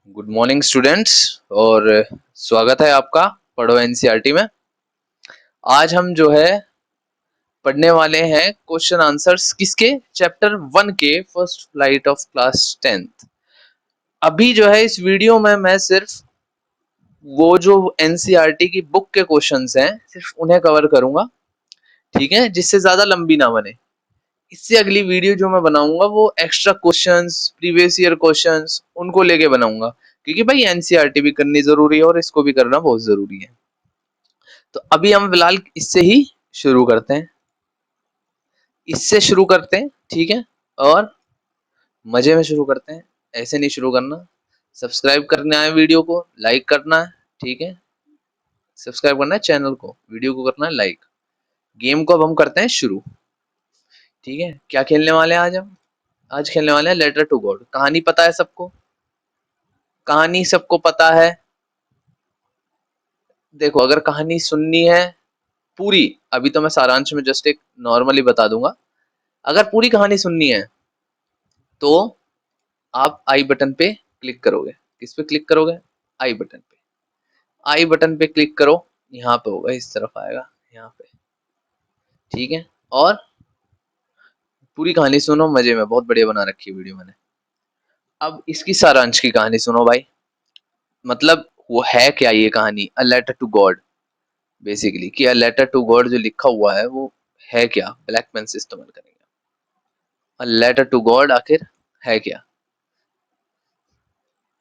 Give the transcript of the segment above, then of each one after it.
Good morning students. और स्वागत है आपका पढ़ो एनसीईआरटी में। आज हम जो है पढ़ने वाले हैं क्वेश्चन आंसर्स किसके चैप्टर 1 के first flight of class 10th। अभी जो है इस वीडियो में मैं सिर्फ वो जो एनसीईआरटी की बुक के क्वेश्चंस हैं सिर्फ उन्हें कवर करूंगा, ठीक है, जिससे ज्यादा लंबी ना बने। इससे अगली वीडियो जो मैं बनाऊंगा वो extra questions, previous year questions उनको लेके बनाऊंगा, क्योंकि भाई एनसीईआरटी भी करनी जरूरी है और इसको भी करना बहुत जरूरी है। तो अभी हम फिलहाल इससे ही शुरू करते हैं, ठीक है। और मजे में शुरू करते हैं, ऐसे नहीं शुरू करना। सब्सक्राइब करना है, वीडियो को लाइक करना है, ठीक है। सब्सक्राइब करना है चैनल को, वीडियो को करना है लाइक। गेम को अब हम करते हैं शुरू, ठीक है। क्या खेलने वाले हैं आज हम? आज खेलने वाले हैं लेटर टू गॉड। कहानी पता है सबको? कहानी सबको पता है? देखो, अगर कहानी सुननी है पूरी, अभी तो मैं सारांश में जस्ट एक नॉर्मली बता दूंगा। अगर पूरी कहानी सुननी है तो आप आई बटन पे क्लिक करोगे। किस पे क्लिक करोगे? आई बटन पे। आई बटन पे क्लिक करो, यहाँ पे होगा, इस तरफ आएगा, यहाँ पे, ठीक है। और पूरी कहानी सुनो मजे में, बहुत बढ़िया बना रखी है वीडियो मैंने। अब इसकी सारांश की कहानी सुनो भाई। मतलब वो है क्या ये कहानी? A letter to God, basically कि अ लेटर टू गॉड जो लिखा हुआ है वो है क्या? ब्लैक पेन से इस्तेमाल करेंगे। अ लेटर टू गॉड आखिर है क्या?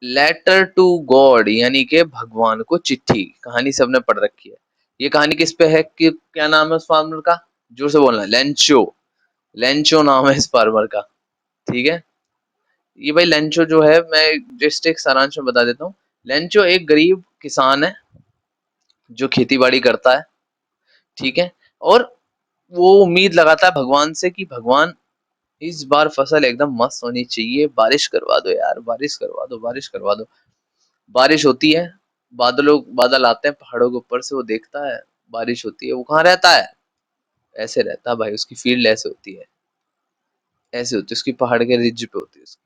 लेटर टू गॉड यानी कि भगवान को चिट्ठी। कहानी सबने पढ़ रखी है। ये कहानी किस पे है? कि क्या नाम है उस फार्मर का? जोर से बोलना। लेंचो। लेंचो नाम है इस फार्मर का, ठीक है। ये भाई लेंचो जो है, मैं जस्ट एक सारांश में बता देता हूँ। लेंचो एक गरीब किसान है जो खेती बाड़ी करता है, ठीक है। और वो उम्मीद लगाता है भगवान से कि भगवान इस बार फसल एकदम मस्त होनी चाहिए, बारिश करवा दो यार, बारिश करवा दो, बारिश करवा दो। बारिश होती है, बादल आते हैं पहाड़ों के ऊपर से, वो देखता है बारिश होती है। वो कहाँ रहता है? ऐसे रहता है भाई, उसकी फील्ड ऐसे होती है, ऐसे होती है उसकी, पहाड़ के रिज पे होती है उसकी।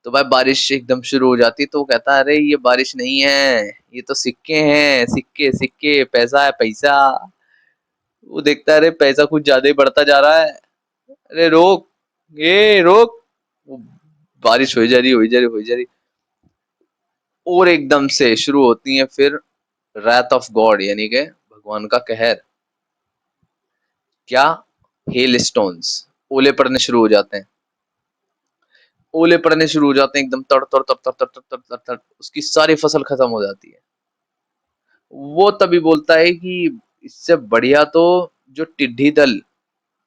तो भाई बारिश एकदम शुरू हो जाती है, तो वो कहता है अरे ये बारिश नहीं है, ये तो सिक्के हैं, सिक्के सिक्के, पैसा है पैसा। वो देखता है अरे पैसा कुछ ज्यादा ही बढ़ता जा रहा है, अरे रोक, ये रोक। वो बारिश हो जा रही, हो जा रही, हो जा रही, और एकदम से शुरू होती है फिर रैथ ऑफ गॉड यानी कि भगवान का कहर। क्या? हेल स्टोन्स, ओले पड़ने शुरू हो जाते हैं। ओले पड़ने शुरू हो जाते हैं एकदम, तड़ तड़ तड़ तड़ तड़ तड़ तड़ तड़ तड़, उसकी सारी फसल खत्म हो जाती है। वो तभी बोलता है कि इससे बढ़िया तो जो टिड्डी दल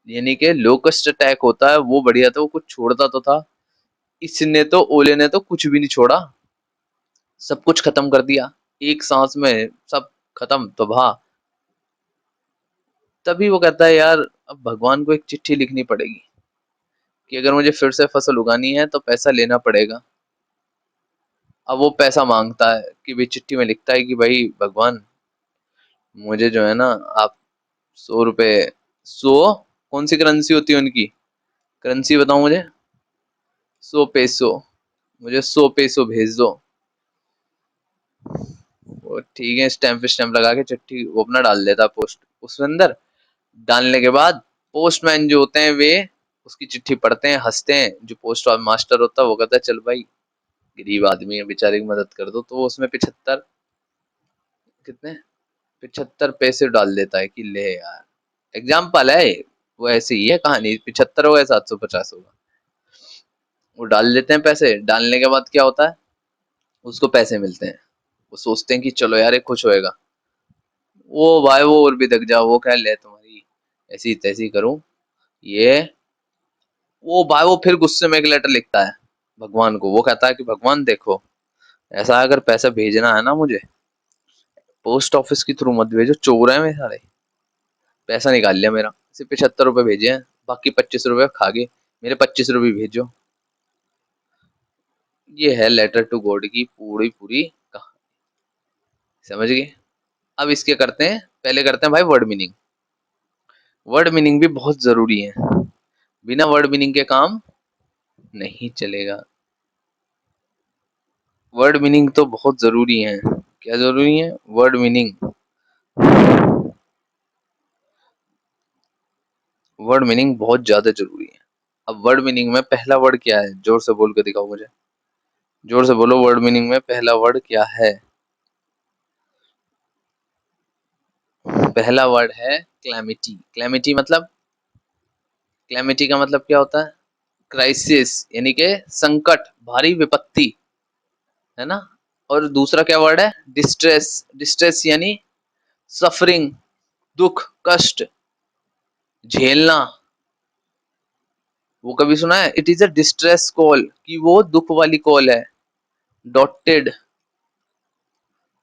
यानी कि लोकस्ट अटैक होता है वो बढ़िया था, वो कुछ छोड़ता तो था। इसने तो, ओले ने तो कुछ भी नहीं छोड़ा, सब कुछ खत्म कर दिया एक सांस में, सब खत्म तबाह। तभी वो कहता है यार अब भगवान को एक चिट्ठी लिखनी पड़ेगी कि अगर मुझे फिर से फसल उगानी है तो पैसा लेना पड़ेगा। अब वो पैसा मांगता है कि भाई, चिट्ठी में लिखता है कि भाई भगवान, मुझे जो है ना आप 100 रुपए, 100 कौन सी करेंसी होती है उनकी? करेंसी बताओ मुझे। 100 पैसो, मुझे 100 पैसो भेज दो। वो ठीक है, स्टैम्प स्टैम्प लगा के चिट्ठी वो अपना डाल देता पोस्ट उसके अंदर। डालने के बाद पोस्टमैन जो होते हैं वे उसकी चिट्ठी पढ़ते हैं, हंसते हैं। जो पोस्ट मास्टर होता है वो कहता है चल भाई, गरीब आदमी है बेचारे की मदद कर दो। तो वो उसमें 75, कितने, 75 पैसे डाल देता है कि ले यार, एग्जाम्पल है ये, वो ऐसी ही है कहानी, 75 होगा या 750 होगा। वो डाल देते हैं पैसे। डालने के बाद क्या होता है? उसको पैसे मिलते हैं। वो सोचते हैं कि चलो यार ये खुश होएगा। वो भाई वो और भी दक जाओ, वो कह ले तुम्हारी ऐसी तैसी करूं ये। वो भाई वो फिर गुस्से में एक लेटर लिखता है भगवान को। वो कहता है कि भगवान देखो, ऐसा अगर पैसा भेजना है ना मुझे, पोस्ट ऑफिस के थ्रू मत भेजो, चोर है मेरे सारे। पैसा निकाल लिया मेरा, सिर्फ 75 रुपए भेजे हैं, बाकी 25 रुपए खा गए, मेरे 25 रुपए भेजो। ये है लेटर टू गॉड की पूरी पूरी कहानी, समझ गए? अब इसके करते हैं, पहले करते हैं भाई वर्ड मीनिंग। वर्ड मीनिंग भी बहुत जरूरी है, बिना वर्ड मीनिंग के काम नहीं चलेगा। वर्ड मीनिंग तो बहुत जरूरी है। क्या जरूरी है? Word meaning. वर्ड मीनिंग बहुत ज्यादा जरूरी है। अब वर्ड मीनिंग में पहला वर्ड क्या है? जोर से बोल के दिखाओ मुझे। जोर से बोलो, वर्ड मीनिंग में पहला वर्ड क्या है? पहला वर्ड है क्लैमिटी। क्लैमिटी मतलब, क्लैमिटी का मतलब क्या होता है? क्राइसिस, यानी कि संकट, भारी विपत्ति, है ना। और दूसरा क्या वर्ड है? डिस्ट्रेस। डिस्ट्रेस यानी सफरिंग, दुख, कष्ट, झेलना। वो कभी सुना है it is a distress call, कि वो दुख वाली कॉल है। डॉटेड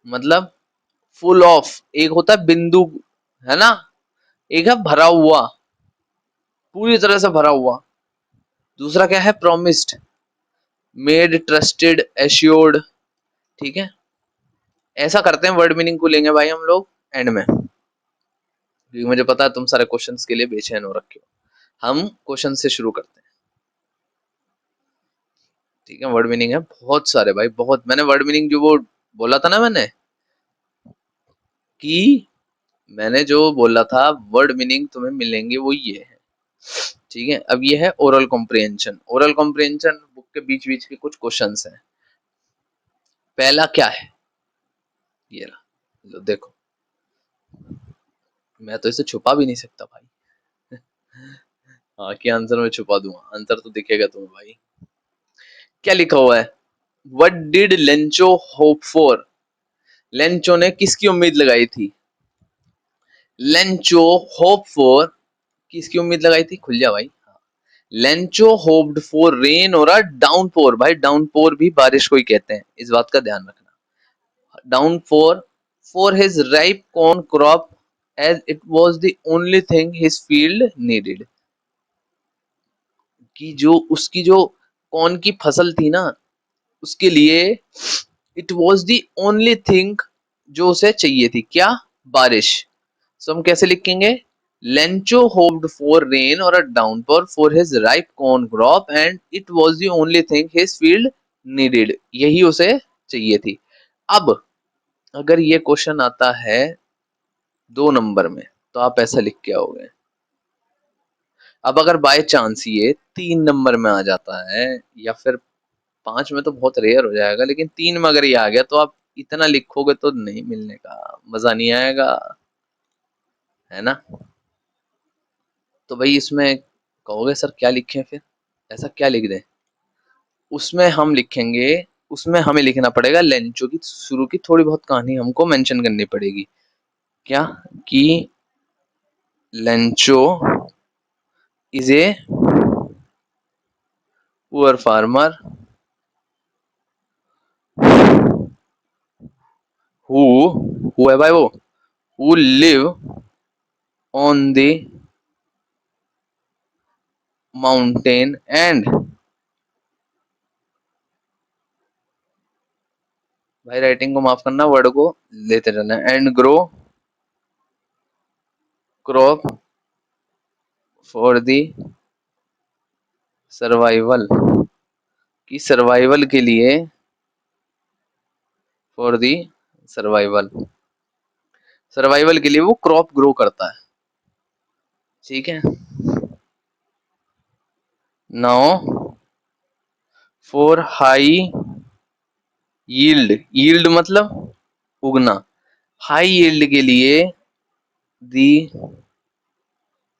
मतलब फुल ऑफ, एक होता है बिंदु, है ना, एक है भरा हुआ, पूरी तरह से भरा हुआ। दूसरा क्या है? Promised, made, trusted, assured. ठीक है। ऐसा करते हैं, वर्ड मीनिंग को लेंगे भाई हम लोग एंड में, क्योंकि मुझे पता है तुम सारे क्वेश्चंस के लिए बेचैन हो रखे हो। हम क्वेश्चन से शुरू करते हैं। ठीक है। वर्ड मीनिंग है बहुत सारे भाई, बहुत। मैंने वर्ड मीनिंग जो वो बोला था ना, कि मैंने जो बोला था वर्ड मीनिंग तुम्हें मिलेंगे वो ये है। ठीक है। अब ये है oral comprehension. Oral comprehension book के बीच बीच के कुछ क्वेश्चंस हैं। पहला क्या है? ये रहा, लो देखो। मैं तो इसे छुपा भी नहीं सकता भाई। हाँ, कि आंसर में छुपा दूंगा? आंसर तो दिखेगा तुम्हें भाई। क्या लिखा हुआ है? What did Lencho hope for? Lencho ने किसकी उम्मीद लगाई थी? लेंचो होप फॉर, किसकी उम्मीद लगाई थी? खुल जा भाई। लेंचो होप्ड फॉर रेन और अ डाउनपोर। भाई डाउनपोर भी बारिश को ही कहते हैं, इस बात का ध्यान रखना। Downpour for his ripe corn crop, as it was the only thing his field needed. कि जो उसकी जो कॉर्न की फसल थी ना, उसके लिए it was the only thing जो उसे चाहिए थी, क्या? बारिश। सो हम कैसे लिखेंगे? लेंचो होप्ड फॉर रेन और a downpour for his ripe corn crop and it was the only thing his field needed. यही उसे चाहिए थी। अब अगर ये क्वेश्चन आता है 2 नंबर में, तो आप ऐसा लिख के आओगे। अब अगर बाय चांस ये 3 नंबर में आ जाता है, या फिर 5 में तो बहुत रेयर हो जाएगा, लेकिन 3 में अगर ये आ गया, तो आप इतना लिखोगे तो नहीं मिलने का मजा नहीं आएगा, है ना। तो भाई इसमें कहोगे सर क्या लिखें फिर? ऐसा क्या लिख दें? उसमें हम लिखेंगे, उसमें हमें लिखना पड़ेगा लेंचो की शुरू की थोड़ी बहुत कहानी हमको मेंशन करनी पड़ेगी। क्या? कि Lencho is a poor farmer who, who है भाई वो, who live on the mountain and, भाई राइटिंग को माफ करना, वर्ड को लेते रहना, and grow crop for the survival, की सर्वाइवल के लिए, फॉर दी सर्वाइवल, सर्वाइवल के लिए वो क्रॉप ग्रो करता है। ठीक है। Now for high yield, yield मतलब उगना, हाई यील्ड के लिए the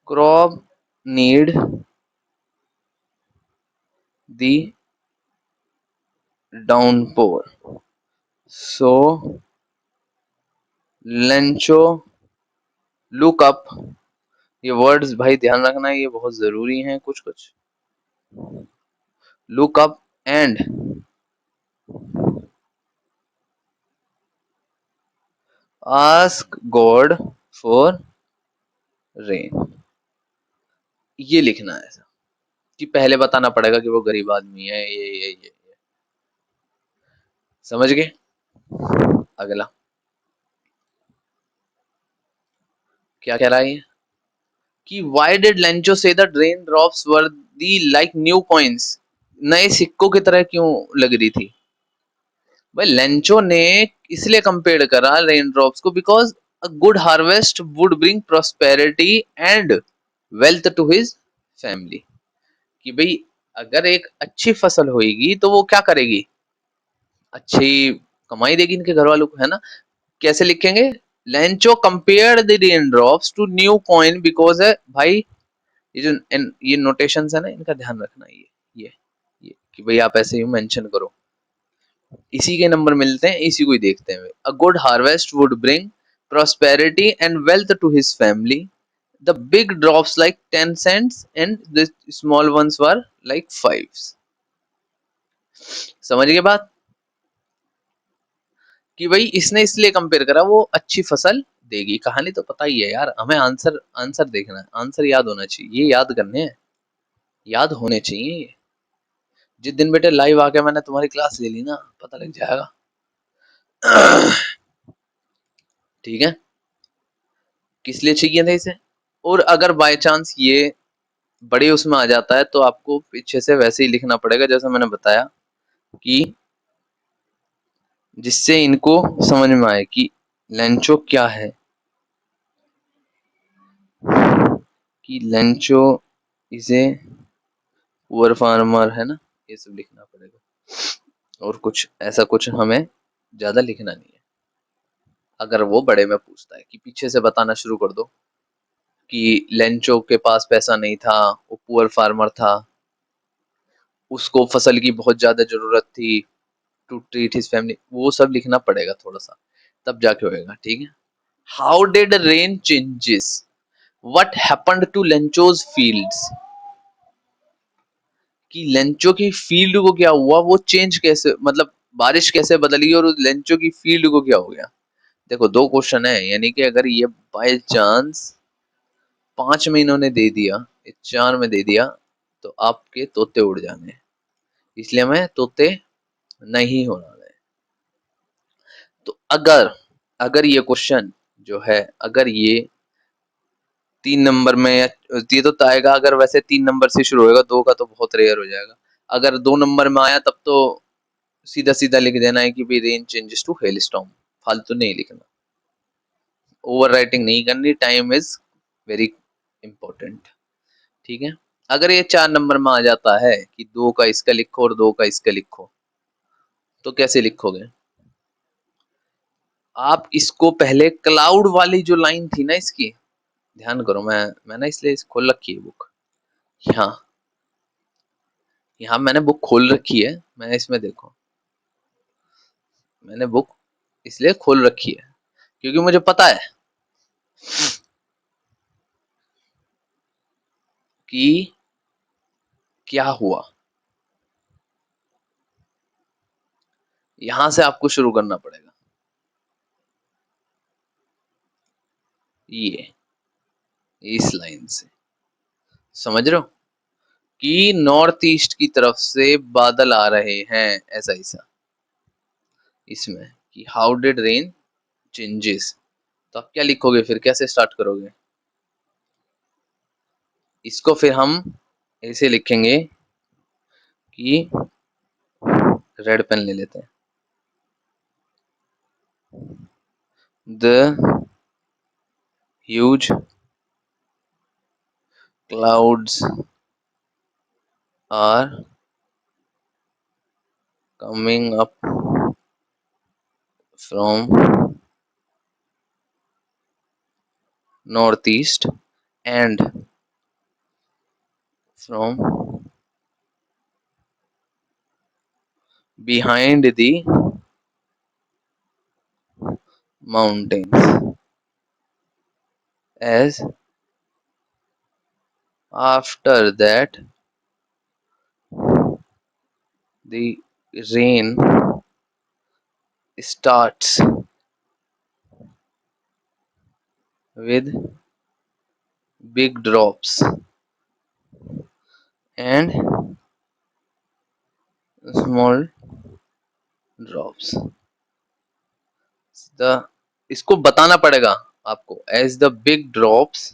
crop need the downpour, so Lencho look up. ये वर्ड्स भाई ध्यान रखना, ये बहुत जरूरी हैं कुछ कुछ। Look up and ask God for rain. ये लिखना है ऐसा, कि पहले बताना पड़ेगा कि वो गरीब आदमी है, ये समझ गए। अगला क्या कह रहा है ये? कि व्हाई डिड लेंचो से the rain drops were the like new coins? नए सिक्कों की तरह क्यों लग रही थी? भाई लेंचो ने इसलिए कंपेयर करा रेन ड्रॉप्स को because a good harvest would bring prosperity and wealth to his family. कि भाई अगर एक अच्छी फसल होगी तो वो क्या करेगी, अच्छी कमाई देगी इनके घर वालों को, है ना। कैसे लिखेंगे, Lencho compare the rain drops to new coin because है भाई, ये जो ये नोटेशंस है ना इनका ध्यान रखना, ये कि भाई आप ऐसे ही मेंशन करो, इसी के नंबर मिलते हैं, इसी को ही देखते हैं। अ good harvest would bring prosperity and wealth to his family. The big drops like 10 cents and the small ones were like 5s। समझ गए बात, कि भाई इसने इसलिए कंपेयर करा वो अच्छी फसल देगी। कहानी तो पता ही है यार, हमें आंसर आंसर देखना है, आंसर याद होना चाहिए, ये याद करने हैं, याद होने चाहिए। जिस दिन बेटे लाइव आके मैंने तुम्हारी क्लास ले ली ना, पता लग जाएगा। ठीक है, किस लिए चाहिए था इसे। और अगर बाय चांस ये बड़े उसमें आ जाता है तो आपको पीछे से वैसे ही लिखना पड़ेगा जैसा मैंने बताया, कि जिससे इनको समझ में आए कि लेंचो क्या है, कि Lencho is a poor farmer, है ना। ये सब लिखना पड़ेगा, और कुछ ऐसा कुछ हमें ज्यादा लिखना नहीं है। अगर वो बड़े में पूछता है कि पीछे से बताना शुरू कर दो कि लेंचो के पास पैसा नहीं था, वो पुअर फार्मर था, उसको फसल की बहुत ज्यादा जरूरत थी टू ट्रीट हिज फैमिली, वो सब लिखना पड़ेगा थोड़ा सा, तब जाके होएगा। ठीक है, how did rain changes what happened to Lencho's fields, कि लेंचो की फील्ड को क्या हुआ, वो चेंज कैसे, मतलब बारिश कैसे बदली और उस लेंचो की फील्ड को क्या हो गया। देखो दो क्वेश्चन है, यानी कि अगर ये बाय चांस 5 महीनों ने दे दिया, 4 में दे दिया, तो आपके तोते उड़ जाने, इसलिए मैं तोते नहीं होना है। तो अगर अगर ये क्वेश्चन जो है, अगर ये 3 नंबर में, या ये तो आएगा अगर वैसे 3 नंबर से शुरू होएगा, 2 का तो बहुत रेयर हो जाएगा। अगर 2 नंबर में आया तब तो सीधा सीधा लिख देना है कि भाई rain changes to hailstorm, फालतू नहीं लिखना, ओवर राइटिंग नहीं करनी, टाइम इज वेरी इंपॉर्टेंट। ठीक है, अगर ये 4 नंबर में आ जाता है कि 2 का इसका लिखो और 2 का इसका लिखो, तो कैसे लिखोगे आप इसको। पहले क्लाउड वाली जो लाइन थी ना इसकी, ध्यान करो, मैं ना इसलिए खोल रखी है बुक, यहाँ यहाँ मैंने बुक खोल रखी है, मैंने इसमें देखो, मैंने बुक इसलिए खोल रखी है क्योंकि मुझे पता है कि क्या हुआ। यहां से आपको शुरू करना पड़ेगा, ये इस लाइन से, समझ रहे हो, कि नॉर्थ ईस्ट की तरफ से बादल आ रहे हैं, ऐसा ऐसा इसमें, कि हाउ डिड रेन चेंजेस, तो आप क्या लिखोगे फिर, कैसे स्टार्ट करोगे इसको। फिर हम ऐसे लिखेंगे कि रेड पेन ले लेते हैं, the huge clouds are coming up from northeast and from behind the mountains, as after that the rain starts with big drops and small drops, the इसको बताना पड़ेगा आपको, as the big drops,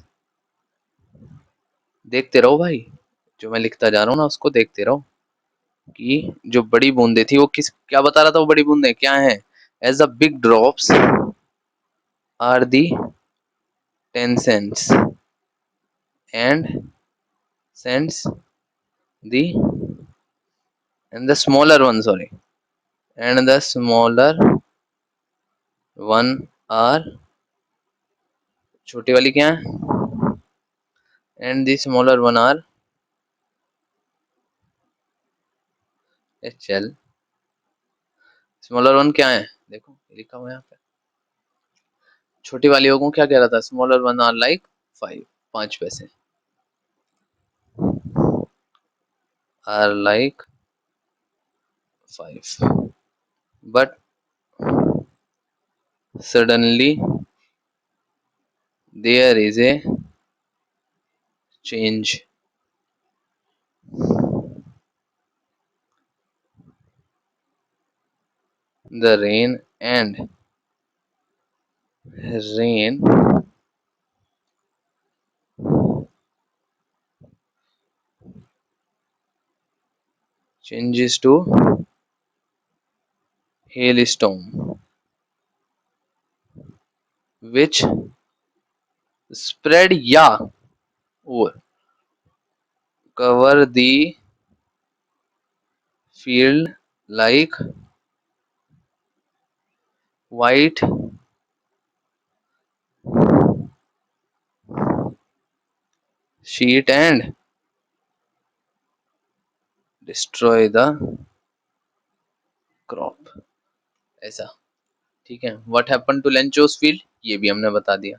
देखते रहो भाई, जो मैं लिखता जा रहा हूँ ना उसको देखते रहो, कि जो बड़ी बूंदे थी वो किस क्या बता रहा था, वो बड़ी बूंदे क्या है? As the big drops are the 10 cents and cents the and the smaller one, sorry, and the smaller one are, छोटी वाली क्या है? And the smaller one are, चल स्मॉलर वन क्या है? देखो लिखा हुआ है यहाँ पे, छोटी वालियों को क्या कह रहा था? स्मॉलर वन आर लाइक 5, 5 पैसे are like 5, but suddenly there is a change. The rain changes to hailstorm, which spread over cover the field like white sheet and destroy the crop. ऐसा, ठीक है। व्हाट हैपन टू लेंचोस फील्ड, ये भी हमने बता दिया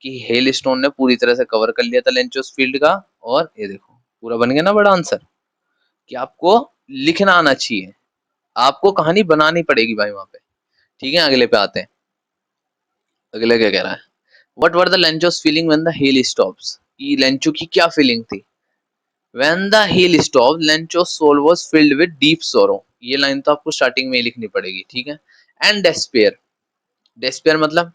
कि हेल स्टोन ने पूरी तरह से कवर कर लिया था लेंचोस फील्ड का। और ये देखो पूरा बन गया ना बड़ा आंसर, कि आपको लिखना आना चाहिए, आपको कहानी बनानी पड़ेगी भाई वहां पे। ठीक है, अगले पे आते हैं। अगले क्या कह रहा है? What were the Lencho's feeling when the hail stops, कि लेंचो की क्या फीलिंग थी? When the hail stop Lencho's soul was filled with deep sorrow, ये लाइन तो आपको स्टार्टिंग में ही लिखनी पड़ेगी, ठीक है। एंड डेस्पेयर, डेस्पेयर मतलब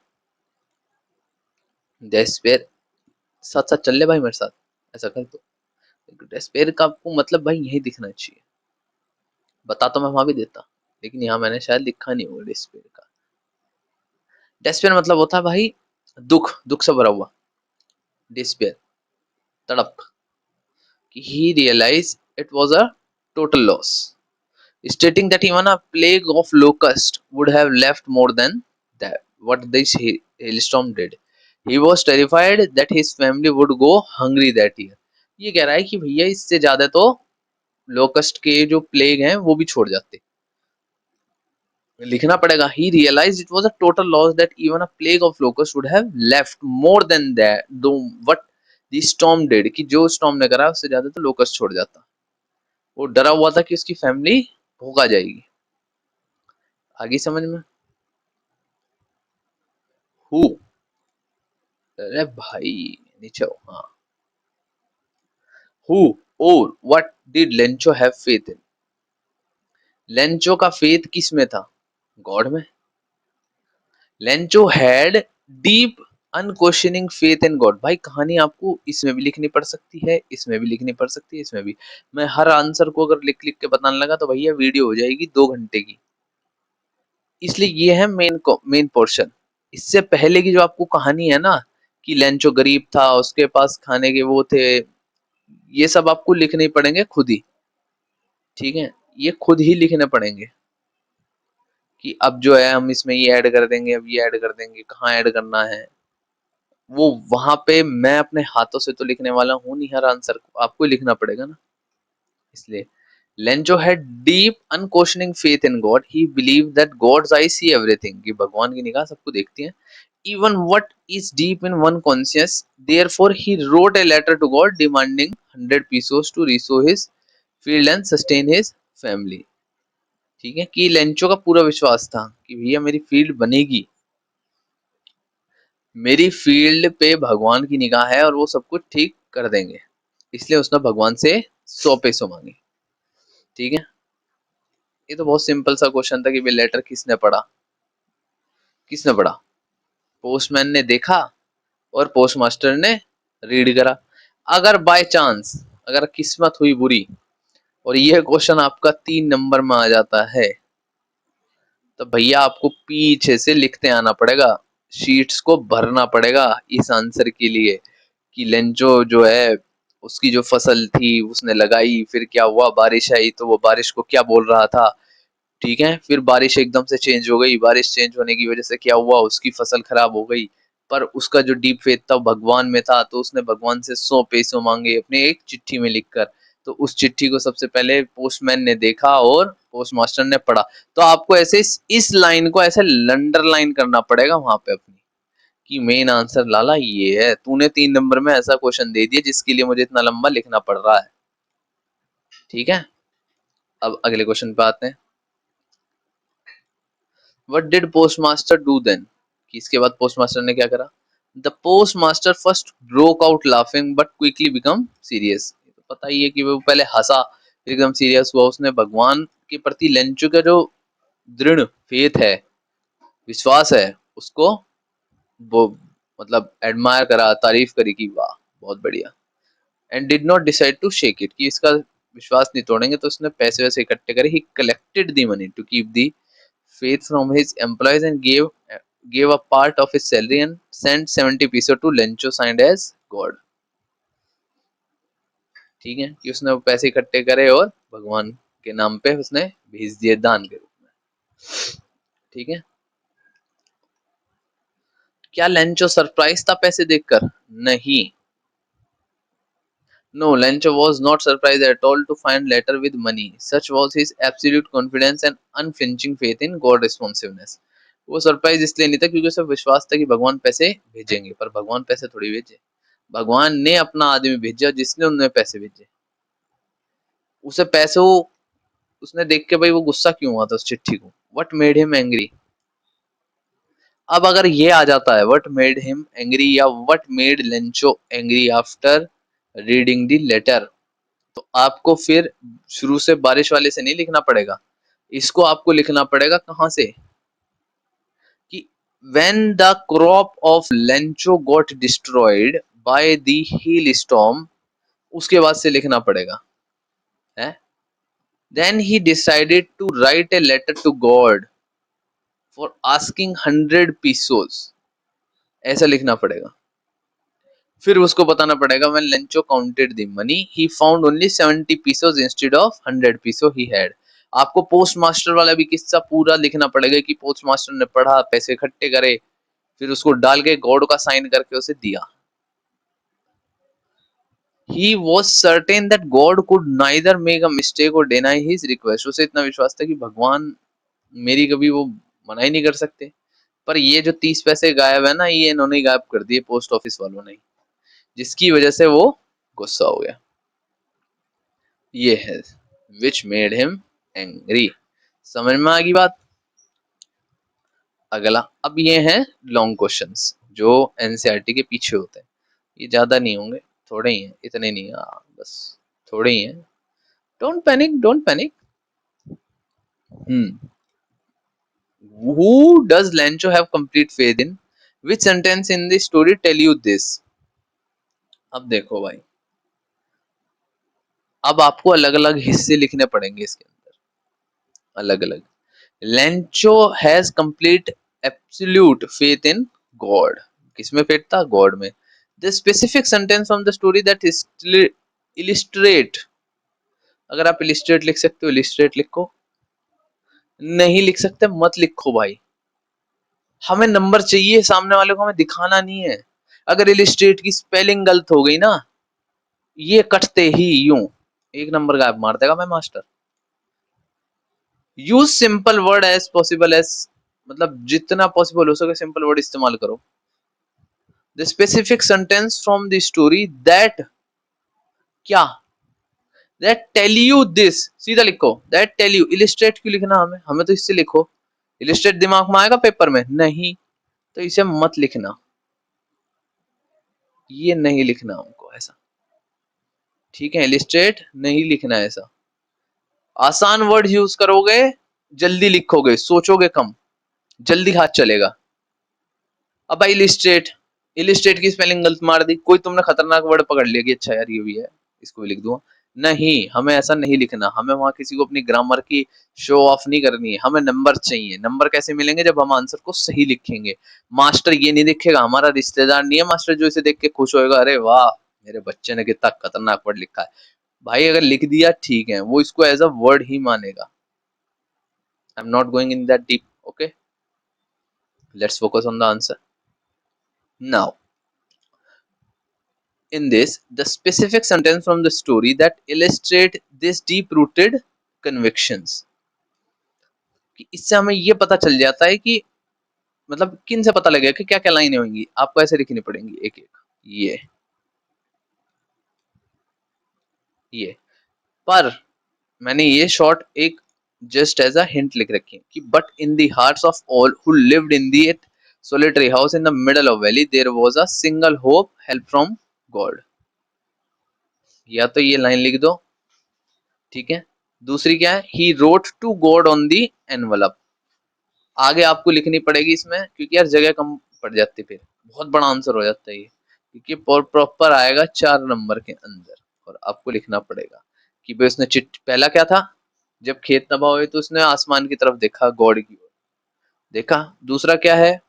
डेस्पेयर, साथ साथ चल ले भाई मेरे साथ, ऐसा कर तो। डेस्पेयर का आपको मतलब भाई यही दिखना चाहिए, बता तो मैं वहां भी देता, लेकिन यहाँ मैंने शायद लिखा नहीं होगा डेस्पेयर का। डेस्पेयर मतलब होता है भाई दुख, दुख से भरा हुआ, डिस्पेयर, तड़प। He realized it was a total loss, stating that even a plague of locusts would have left more than that what this hailstorm did. He was terrified that his family would go hungry that year. ये कह रहा है कि भैया इससे ज्यादा तो locust के जो प्लेग हैं वो भी छोड़ जाते, लिखना पड़ेगा। He realized it was a total loss that even a plague of locusts would have left more than that though what the storm did, कि जो स्टॉर्म ने करा उससे ज्यादा तो लोकस्ट छोड़ जाता। वो डरा हुआ था कि उसकी फैमिली भूखा जाएगी। आगे समझ में? हु, अरे भाई नीचे हो, हाँ। हु और what did Lencho have faith in, Lencho का फेथ किस में था? गॉड में। Lencho had deep unquestioning faith in God, भाई कहानी आपको इसमें भी लिखनी पड़ सकती है, इसमें भी लिखनी पड़ सकती है, इसमें भी। मैं हर आंसर को अगर लिख लिख के बताने लगा तो भैया वीडियो हो जाएगी 2 घंटे की, इसलिए ये है मेन पोर्शन। इससे पहले की जो आपको कहानी है ना, कि लेंचो गरीब था, उसके पास खाने के वो थे, ये सब आपको लिखने पड़ेंगे खुद ही, ठीक है। ये खुद ही लिखने पड़ेंगे कि अब जो है हम इसमें ये ऐड कर देंगे, अब ये ऐड कर देंगे, कहाँ ऐड करना है वो वहां पे मैं अपने हाथों से तो लिखने वाला हूँ नहीं, हर आंसर को आपको ही लिखना पड़ेगा ना। इसलिए Lencho had deep unquestioning faith in God, he believe that God's eye see everything, कि भगवान की निगाह सबको देखती है। even what is deep in one conscious, therefore he wrote a letter to God demanding 100 pesos to resow his field and sustain his family। ठीक है, कि लेंचो का पूरा विश्वास था कि भैया मेरी फील्ड बनेगी, मेरी फील्ड पे भगवान की निगाह है और वो सब कुछ ठीक कर देंगे, इसलिए उसने भगवान से 100 पैसों मांगे। ठीक है, ये तो बहुत सिंपल सा क्वेश्चन था कि भाई लेटर किसने पढ़ा, किसने पढ़ा? पोस्टमैन ने देखा और पोस्टमास्टर ने रीड करा। अगर बाय चांस, अगर किस्मत हुई बुरी और ये क्वेश्चन आपका 3 नंबर में आ जाता है, तो भैया आपको पीछे से लिखते आना पड़ेगा, शीट्स को भरना पड़ेगा इस आंसर के लिए, कि लेंचो जो है उसकी जो फसल थी उसने लगाई, फिर क्या हुआ, बारिश आई तो वो बारिश को क्या बोल रहा था, ठीक है, फिर बारिश एकदम से चेंज हो गई, बारिश चेंज होने की वजह से क्या हुआ, उसकी फसल खराब हो गई, पर उसका जो डीप फेथ था भगवान में था, तो उसने भगवान से 100 पैसे मांगे अपने एक चिट्ठी में लिखकर। तो उस चिट्ठी को सबसे पहले पोस्टमैन ने देखा और पोस्ट मास्टर ने पढ़ा। तो आपको ऐसे इस लाइन को ऐसे अंडरलाइन करना पड़ेगा वहां पे अपनी, कि मेन आंसर लाला ये है, तूने 3 नंबर में ऐसा क्वेश्चन दे दिया जिसके लिए मुझे इतना लंबा लिखना पड़ रहा है। ठीक है, अब अगले क्वेश्चन पे आते हैं। What did postmaster do then? कि इसके बाद पोस्टमास्टर ने क्या करा? The postmaster first broke out laughing but quickly become serious. तो पता ही है कि वो पहले हंसा फिर एकदम सीरियस हुआ। उसने भगवान के प्रति लेंचो का जो दृढ़ फेथ है, विश्वास है, उसको वो मतलब एडमायर करा, तारीफ करी कि वाह बहुत बढ़िया। And did not decide to shake it, कि इसका विश्वास नहीं तोड़ेंगे, तो उसने पैसे वैसे इकट्ठे करे। He collected the money to keep the faith from his employees and gave a part of his salary and sent 70 peso to Lencho signed as God. ठीक है, कि उसने वो पैसे इकट्ठे करे और भगवान के नाम पे उसने भेज दिए दान के रूप में। ठीक है, क्या लेंचो सरप्राइज था पैसे देखकर? नहीं, no, Lencho was not surprised at all to find letter with money. Such was his absolute confidence and unflinching faith in God responsiveness. वो सरप्राइज इसलिए नहीं था क्योंकि उसे विश्वास था कि भगवान पैसे भेजेंगे, पर भगवान पैसे थोड़ी भेजे, भगवान ने अपना आदमी भेजा जिसने उन्हें पैसे भेजे। उसे पैसे उसने देख के भाई वो गुस्सा क्यों हुआ था उस चिट्ठी को, व्हाट मेड हिम एंग्री। अब अगर ये आ जाता है व्हाट मेड हिम एंग्री या what made Lencho angry after reading the letter, तो आपको फिर शुरू से बारिश वाले से नहीं लिखना पड़ेगा, इसको आपको लिखना पड़ेगा कहां से, कि when the crop of lencho got destroyed by the hailstorm, उसके बाद से लिखना पड़ेगा है। Then he decided to write a letter to God for asking 100 pesos, ऐसा लिखना पड़ेगा। फिर उसको बताना पड़ेगा when Lencho counted the money he found only 70 pesos instead of 100 peso he had। आपको पोस्ट मास्टर वाला भी किस्सा पूरा लिखना पड़ेगा कि पोस्ट मास्टर ने पढ़ा, पैसे इकट्ठे करे, फिर उसको डाल के गॉड का साइन करके उसे दिया। He was certain that God could neither make a mistake or deny his request। उसे इतना विश्वास था कि भगवान मेरी कभी वो मना ही नहीं कर सकते। पर ये जो 30 पैसे गायब है ना, ये इन्होंने गायब कर दिए पोस्ट ऑफिस वालों ने, जिसकी वजह से वो गुस्सा हो गया। ये है विच मेड हिम एंग्री। समझ में आ गई बात? अगला, अब ये है लॉन्ग क्वेश्चंस जो एनसीईआरटी के पीछे होते हैं। ये ज्यादा नहीं होंगे, थोड़े ही हैं, इतने नहीं है, बस थोड़े ही हैं। Don't panic, don't panic. Who does Lancho have complete faith in? Which sentence in the story tell you this? अब देखो भाई, अब आपको अलग अलग हिस्से लिखने पड़ेंगे इसके अंदर, अलग अलग। Lancho has complete absolute faith in God। किसमें फेथ था? गॉड में। The specific sentence from the story that is illustrate, अगर आप illustrate लिख सकते हो illustrate लिखो, नहीं लिख सकते मत लिखो भाई, हमें नंबर चाहिए, सामने वाले को हमें दिखाना नहीं है। अगर illustrate की स्पेलिंग गलत हो गई ना, ये कटते ही यूं 1 नंबर गायब मार देगा मैं master. Use simple word as possible as, मतलब जितना पॉसिबल हो सके सिंपल वर्ड इस्तेमाल करो। The specific sentence from the story that, क्या, दैट टेल यू दिस, सीधा लिखो दैट टेल यू। इलिस्ट्रेट क्यों लिखना हमें, हमें तो इससे लिखो। इलिस्ट्रेट दिमाग में आएगा पेपर में? नहीं, तो इसे मत लिखना, ये नहीं लिखना हमको ऐसा। ठीक है, इलिस्ट्रेट नहीं लिखना ऐसा। आसान वर्ड यूज करोगे, जल्दी लिखोगे, सोचोगे कम, जल्दी हाथ चलेगा। अब भाई इलिस्ट्रेट, इलिस्ट्रेट की स्पेलिंग गलत मार दी, कोई तुमने खतरनाक वर्ड पकड़ लिया कि अच्छा यार ये भी है, इसको भी लिख दूंगा, नहीं, हमें ऐसा नहीं लिखना, हमें वहां किसी को अपनी ग्रामर की शो ऑफ नहीं करनी है, हमें नंबर चाहिए। नंबर कैसे मिलेंगे? जब हम आंसर को सही लिखेंगे। मास्टर ये नहीं देखेगा, हमारा रिश्तेदार नहीं है मास्टर जो इसे देख के खुश होएगा, अरे वाह मेरे बच्चे ने कितना खतरनाक वर्ड लिखा है। भाई अगर लिख दिया ठीक है, वो इसको एज अ वर्ड ही मानेगा। I am not going in that deep, okay, let's focus on the answer now. In this, the specific sentence from the story that illustrate this deep-rooted convictions, कि इससे हमें ये पता चल जाता है कि मतलब किन से पता लगेगा कि क्या क्या लाइनें होंगी। आपको ऐसे लिखनी पड़ेंगी एक एक, ये ये पर मैंने ये शॉर्ट एक जस्ट एज अ हिंट लिख रखी है कि but in the hearts of all who lived in the solitary house in the middle of valley there was a single hope, help from God। या तो ये लाइन लिख दो, ठीक है। दूसरी क्या है? He wrote to God on the envelope. आगे आपको लिखनी पड़ेगी इसमें, क्योंकि यार जगह कम पड़ जाती, फिर बहुत बड़ा आंसर हो जाता है ये, क्योंकि प्रॉपर आएगा 4 नंबर के अंदर। और आपको लिखना पड़ेगा कि भाई उसने चिट पहला क्या था, जब खेत तबाह हुए तो उसने आसमान की तरफ देखा, गॉड की ओर देखा। दूसरा क्या है?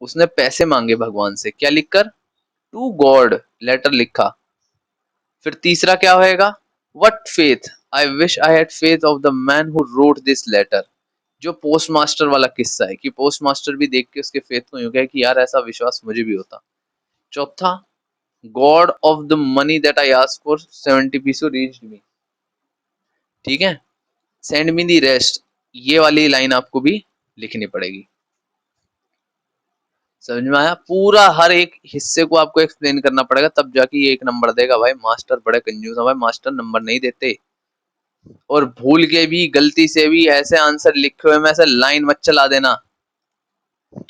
उसने पैसे मांगे भगवान से, क्या लिखकर? टू गॉड, लेटर लिखा। फिर तीसरा क्या होएगा? What faith, I wish I had faith of the man who wrote this letter. जो पोस्ट मास्टर वाला किस्सा है कि पोस्ट मास्टर भी देख के उसके फेथ को यूं कहे कि यार ऐसा विश्वास मुझे भी होता। चौथा, God of the money that I ask for 70 pesos reached me, ठीक है। सेंड मी दी रेस्ट, ये वाली लाइन आपको भी लिखनी पड़ेगी। समझ में आया? पूरा हर एक हिस्से को आपको एक्सप्लेन करना पड़ेगा, तब जाके ये 1 नंबर देगा। भाई मास्टर बड़े कंजूस है, भाई मास्टर नंबर नहीं देते। और भूल के भी गलती से भी ऐसे आंसर लिखे हुए में ऐसे लाइन मत चला देना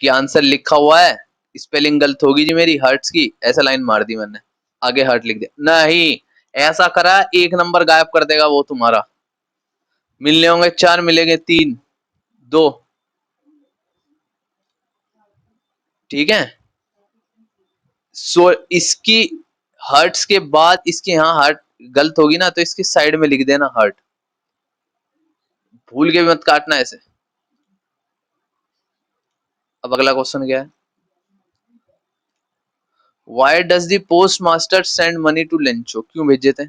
कि आंसर लिखा हुआ है, स्पेलिंग गलत होगी जी मेरी हर्ट्स की, ऐसा लाइन मार दी मैंने, आगे हर्ट लिख दिया। नहीं, ऐसा करा 1 नंबर गायब कर देगा वो तुम्हारा। मिलने होंगे 4, मिलेंगे 3, 2, ठीक है। सो इसकी हर्ट्स के बाद इसके यहाँ हर्ट गलत होगी ना, तो इसकी साइड में लिख देना हर्ट, भूल के भी मत काटना ऐसे। अब अगला क्वेश्चन क्या है? Why does the postmaster send money to Lencho, क्यों भेजे थे?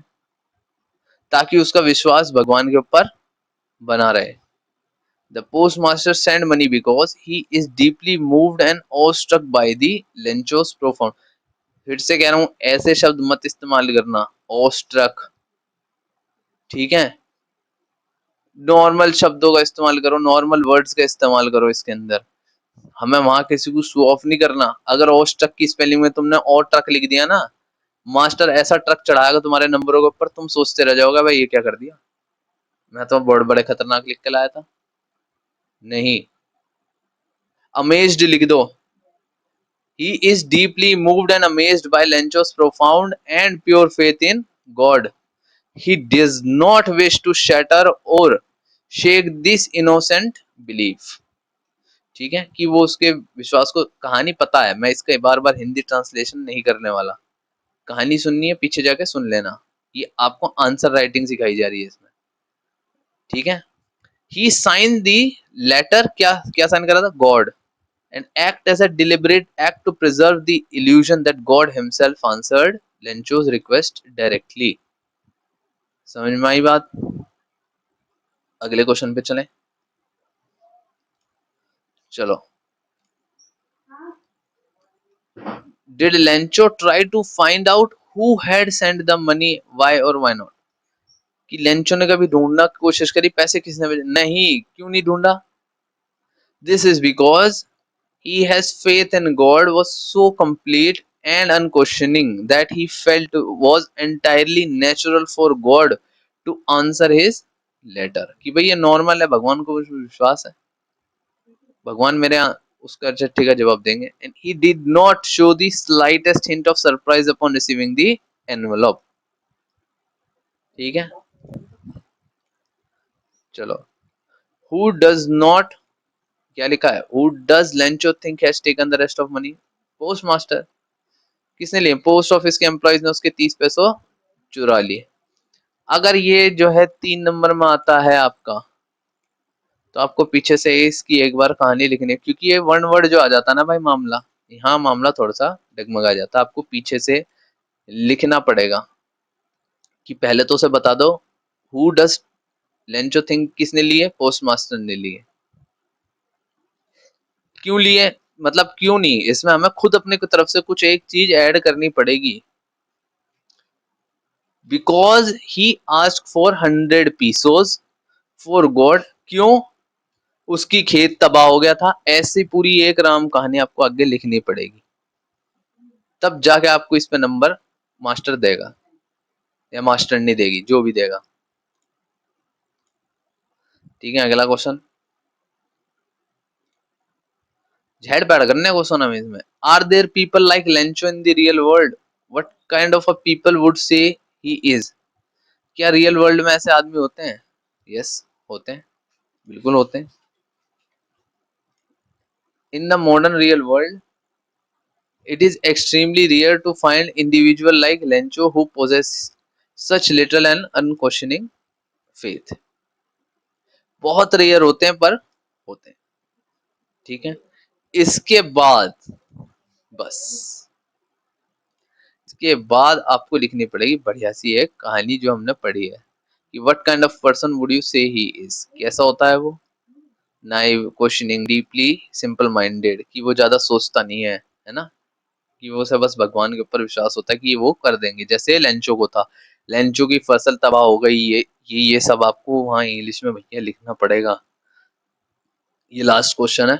ताकि उसका विश्वास भगवान के ऊपर बना रहे। The postmaster send money because he is deeply moved and awestruck by the Lencho's profound. फिर से कह रहा हूं, ऐसे शब्द मत इस्तेमाल करना, ऑस्ट्रक, ठीक है। नॉर्मल शब्दों का इस्तेमाल करो, नॉर्मल वर्ड्स का इस्तेमाल करो इसके अंदर। हमें वहां किसी को शो ऑफ नहीं करना। अगर ऑस्ट्रक की स्पेलिंग में तुमने और ट्रक लिख दिया ना, मास्टर ऐसा ट्रक चढ़ाएगा तुम्हारे नंबरों के ऊपर, तुम सोचते रह जाओगे भाई ये क्या कर दिया, मैं तो बड़े बड़े खतरनाक लिख के लाया था। नहीं, अमेज्ड लिख दो। He is deeply moved and amazed by Lencho's profound and pure faith in God. He does not wish to shatter or shake this innocent belief. ठीक है, कि वो उसके विश्वास को, कहानी पता है, मैं इसका बार बार हिंदी ट्रांसलेशन नहीं करने वाला। कहानी सुननी है, पीछे जाके सुन लेना। ये आपको आंसर राइटिंग सिखाई जा रही है इसमें, ठीक है। ही साइन दी लेटर, क्या क्या साइन करा था? God. And act as a deliberate act to preserve the illusion that God himself answered Lencho's request directly। समझ में आई बात? अगले क्वेश्चन पे चलें। चलो, did Lencho try to find out who had sent the money, why or why not? कि Lencho ने कभी ढूंढना की कोशिश करी पैसे किसने भेजे? नहीं, क्यों नहीं ढूंढा? This is because he has faith in God was so complete and unquestioning that he felt was entirely natural for God to answer his letter। कि भाई ये नॉर्मल है, भगवान को विश्वास है, भगवान मेरे उसका चिट्ठी का जवाब देंगे। and he did not show the slightest hint of surprise upon receiving the envelope, ठीक है। चलो, who does not, क्या लिखा है? who does Lencho think has taken the rest of money? Post master. किसने लिए? पोस्ट ऑफिस के employees ने उसके 30 पैसों चुरा लिए। अगर ये जो है 3 नंबर में आता है आपका, तो आपको पीछे से इसकी एक बार कहानी लिखनी है, क्योंकि ये वन वर्ड जो आ जाता है ना भाई मामला, यहाँ मामला थोड़ा सा डगमगा जाता है। आपको पीछे से लिखना पड़ेगा कि पहले तो उसे बता दो हु डज लेंचो थिंक किसने लिए, पोस्ट मास्टर ने लिए। क्यों लिए, मतलब क्यों नहीं, इसमें हमें खुद अपने की तरफ से कुछ एक चीज ऐड करनी पड़ेगी। Because he ask for 100 pesos for God, क्यों, उसकी खेत तबाह हो गया था। ऐसी पूरी एक राम कहानी आपको आगे लिखनी पड़ेगी, तब जाके आपको इस पे नंबर मास्टर देगा या मास्टर नहीं देगी, जो भी देगा। ठीक है, अगला क्वेश्चन, झेड पैड करने क्वेश्चन हमें इसमें। Are there people like Lencho in the real world, what kind of a people would say he is, क्या रियल वर्ल्ड में ऐसे आदमी होते हैं? यस, होते हैं, बिल्कुल होते हैं। In the modern real world it is extremely rare to find individual like Lencho who possess such little and unquestioning faith. बहुत रेयर होते हैं, पर होते हैं। ठीक है, इसके बाद बस, इसके बाद आपको लिखनी पड़ेगी बढ़िया सी एक कहानी जो हमने पढ़ी है कि what kind of person would you से ही इज, कैसा होता है वो, naive, questioning, deeply simple minded, कि वो ज्यादा सोचता नहीं है ना, कि वो से बस भगवान के ऊपर विश्वास होता है कि वो कर देंगे, जैसे लेंचो को था, लेंचो की फसल तबाह हो गई, ये सब आपको वहाँ इंग्लिश में भैया लिखना पड़ेगा। ये लास्ट क्वेश्चन है,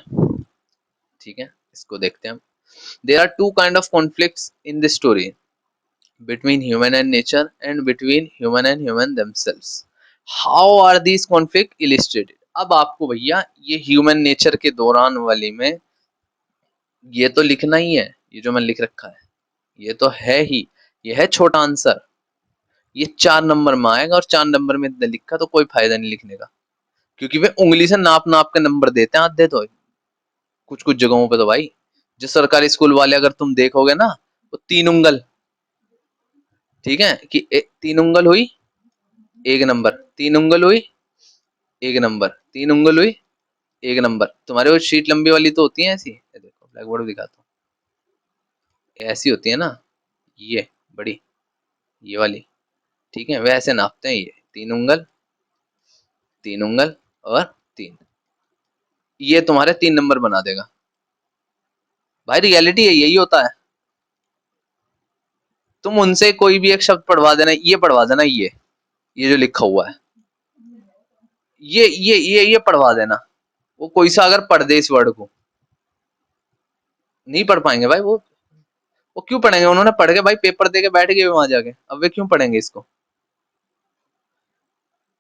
ठीक है, इसको देखते हैं हम। There are two kind of conflicts in this story, between human and nature and between human and human themselves. How are these conflict illustrated, अब आपको भैया ये ह्यूमन नेचर के दौरान वाली में ये तो लिखना ही है, ये जो मैंने लिख रखा है ये तो है ही, ये है छोटा आंसर, ये 4 नंबर में आएगा, और 4 नंबर में इतना लिखा तो कोई फायदा नहीं लिखने का, क्योंकि वे उंगली से नाप नाप के नंबर देते हैं आधे तो, कुछ कुछ जगहों पे तो भाई, जो सरकारी स्कूल वाले अगर तुम देखोगे ना, वो 3 उंगल, ठीक है, कि 3 उंगल हुई 1 नंबर, 3 उंगल हुई 1 नंबर, 3 उंगल हुई 1 नंबर। तुम्हारे वो शीट लंबी वाली तो होती है ऐसी, ये देखो ब्लैक बोर्ड दिखाता हूँ, ऐसी होती है ना, ये बड़ी, ये वाली, ठीक है, वैसे नापते हैं, ये 3 उंगल, 3 उंगल और 3, ये तुम्हारे 3 नंबर बना देगा। भाई रियलिटी है, यही होता है। तुम उनसे कोई भी एक शब्द पढ़वा देना, ये पढ़वा देना, ये जो लिखा हुआ है, ये पढ़वा देना, वो कोई सा अगर पढ़ दे इस वर्ड को, नहीं पढ़ पाएंगे भाई वो क्यों पढ़ेंगे, उन्होंने पढ़ के भाई पेपर दे के बैठ गए वहां जाके, अब वे क्यों पढ़ेंगे इसको।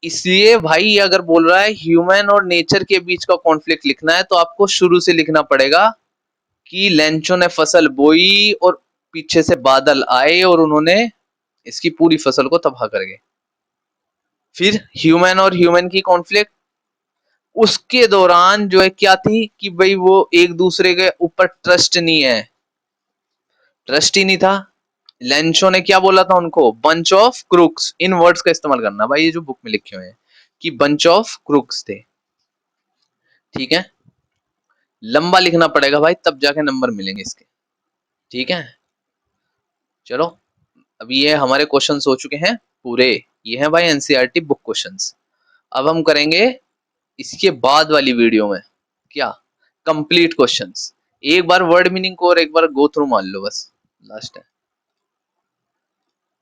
इसलिए भाई ये अगर बोल रहा है ह्यूमन और नेचर के बीच का कॉन्फ्लिक्ट लिखना है, तो आपको शुरू से लिखना पड़ेगा कि लेंचो ने फसल बोई और पीछे से बादल आए और उन्होंने इसकी पूरी फसल को तबाह कर गए। फिर ह्यूमन और ह्यूमन की कॉन्फ्लिक्ट, उसके दौरान जो है क्या थी कि भाई वो एक दूसरे के ऊपर ट्रस्ट नहीं है, ट्रस्ट ही नहीं था। लेंचो ने क्या बोला था उनको, bunch of crooks, in words का इस्तेमाल करना भाई, ये जो बुक में लिखे हुए हैं कि बंच ऑफ क्रूक्स थे। ठीक है, लंबा लिखना पड़ेगा भाई, तब जाके नंबर मिलेंगे इसके। ठीक है, चलो, अभी ये हमारे क्वेश्चंस हो चुके हैं पूरे, ये हैं भाई एनसीईआरटी बुक क्वेश्चंस। अब हम करेंगे इसके बाद वाली वीडियो में क्या, कंप्लीट क्वेश्चंस, एक बार वर्ड मीनिंग को और एक बार गो थ्रू मान लो, बस लास्ट है,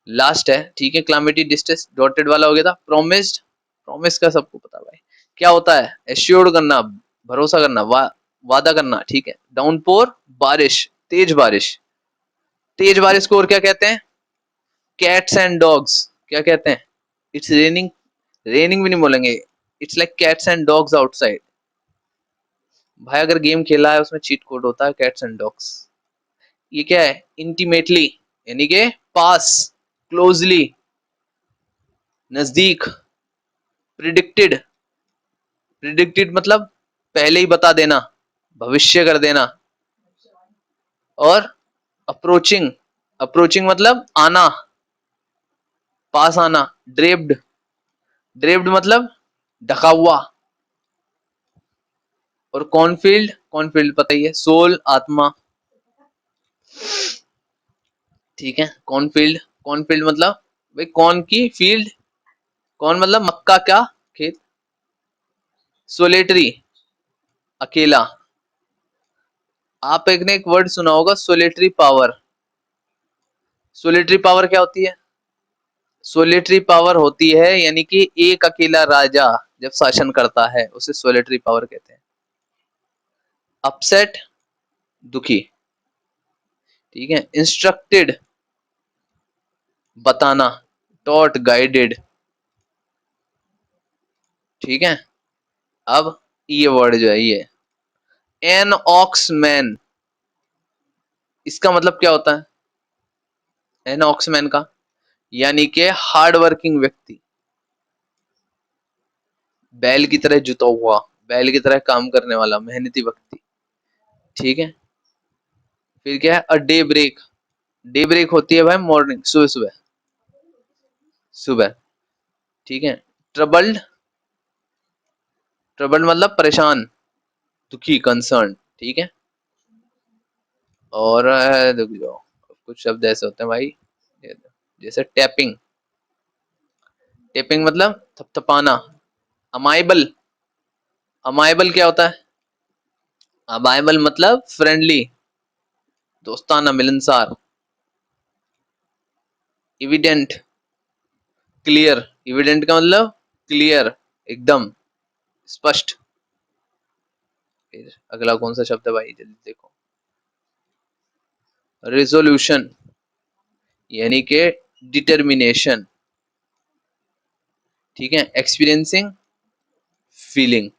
लास्ट है, ठीक है। क्लामिटी डिस्टेंस डॉटेड वाला हो गया था। प्रोमिस्ड, प्रोमिस का सबको पता भाई क्या होता है, एश्योर्ड करना, भरोसा करना, वादा करना, ठीक है। डाउनपोर, बारिश, तेज बारिश, तेज बारिश को और क्या कहते हैं, कैट्स एंड डॉग्स, क्या कहते हैं, इट्स रेनिंग, रेनिंग भी नहीं बोलेंगे, it's like cats and dogs outside. भाई अगर गेम खेला है उसमें चीट कोड होता है, कैट्स एंड डॉग्स। ये क्या है, इंटीमेटली, यानी के पास, क्लोजली, नजदीक, प्रिडिक्टेड, प्रिडिक्टेड मतलब पहले ही बता देना, भविष्य कर देना, और अप्रोचिंग, अप्रोचिंग मतलब आना, पास आना, ड्रेप्ड, ड्रेप्ड मतलब ढका हुआ। और कॉर्नफील्ड, कॉर्नफील्ड पता ही है, सोल आत्मा, ठीक है। कॉर्नफील्ड, कॉर्नफील्ड मतलब भाई कॉर्न की फील्ड, कॉर्न मतलब मक्का क्या खेत। सोलेटरी, अकेला। आप एक ने एक वर्ड सुना होगा सोलेटरी पावर। सोलेटरी पावर क्या होती है? सोलेटरी पावर होती है यानी कि एक अकेला राजा जब शासन करता है उसे सोलेटरी पावर कहते हैं। अपसेट, दुखी, ठीक है। इंस्ट्रक्टेड, बताना, टॉट, गाइडेड, ठीक है। अब ये वर्ड जो है ये एन ऑक्समैन, इसका मतलब क्या होता है? एन ऑक्समैन का यानी कि हार्ड वर्किंग व्यक्ति, बैल की तरह जुता हुआ, बैल की तरह काम करने वाला मेहनती व्यक्ति, ठीक है। फिर क्या है? A day break, day break होती है भाई मॉर्निंग, सुबह सुबह, सुबह, ठीक है। ट्रबल्ड, ट्रबल्ड मतलब परेशान, दुखी, कंसर्न, ठीक है। और रुक जाओ, कुछ शब्द ऐसे होते हैं भाई, जैसे टैपिंग, टैपिंग मतलब थपथपाना। अमाइबल, अमाइबल क्या होता है? अमाइबल मतलब फ्रेंडली, दोस्ताना, मिलनसार। इविडेंट, क्लियर, इविडेंट का मतलब क्लियर, एकदम स्पष्ट। फिर अगला कौन सा शब्द है भाई, जल्दी देखो। रेजोल्यूशन यानी कि डिटर्मिनेशन, ठीक है। Experiencing, feeling,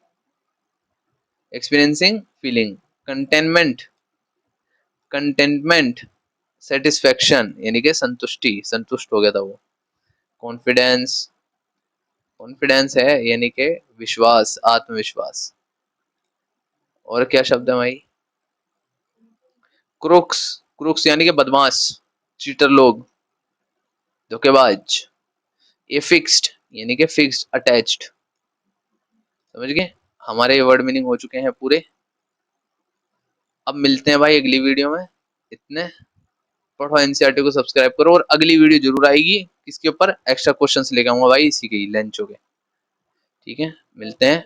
experiencing feeling. Containment, containment, satisfaction यानी कि संतुष्टि, संतुष्ट हो गया था वो। कॉन्फिडेंस, कॉन्फिडेंस है यानी कि विश्वास, आत्मविश्वास। और क्या शब्द है भाई? क्रुक्स, क्रुक्स यानी कि बदमाश, चीटर लोग, धोखेबाज। ये फिक्स्ड यानी कि फिक्स्ड, अटैच्ड, समझ गए? हमारे वर्ड मीनिंग हो चुके हैं पूरे। अब मिलते हैं भाई अगली वीडियो में। इतने पढ़ो, एनसीईआरटी को सब्सक्राइब करो, और अगली वीडियो जरूर आएगी इसके ऊपर, एक्स्ट्रा क्वेश्चंस लेके आऊंगा भाई इसी के, लंच हो गए, ठीक है। मिलते हैं।